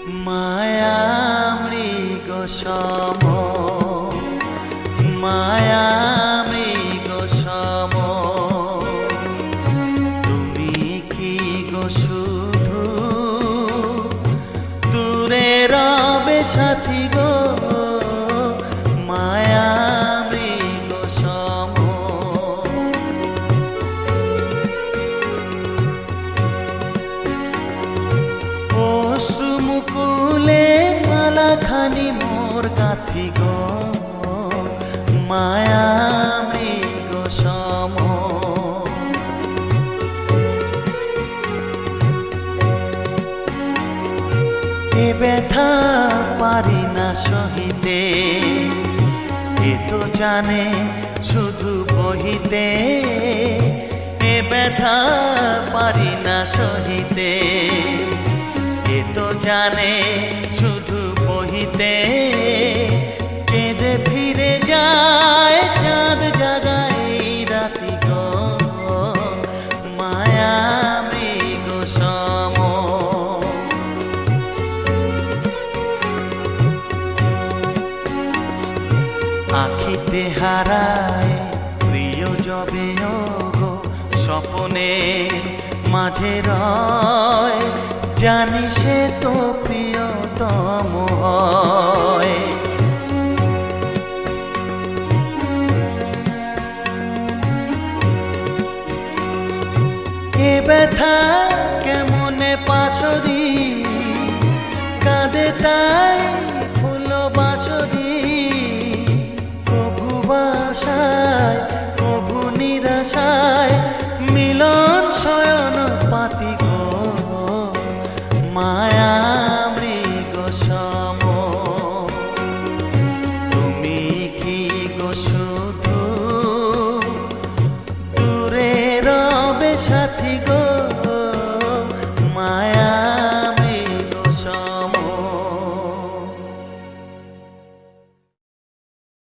মায়া মৃগ সম, মায়া মৃগ সম, তুমি কি গো শুধু দূরে রবে সাথী গো, মায়া মৃগ সম। অশ্রু মুকুলে মালাখানি মোর গাথি গো, মায়া মৃগ সম। এ ব্যথা পারি না সহিতে, এ তো জানে শুধু বহিতে, এ ব্যথা পারি না সহিতে, এ তো জানে শুধু বহিতে। কেঁদে ফিরে যায় চাঁদ জাগায় রাতি গো, মায়া মৃগ সম। আখিতে হারায় প্রিয় যবে গো, স্বপনের মাঝে রয়, জানি সে তো প্রিয়তম হয়। এ ব্যথা কেমনে পাশরি, কাঁদে তাই ফুল বাঁশরি, কভু বাসায় কভু নিরাশায়, মিলন শয়ন পাতি গো, মায়া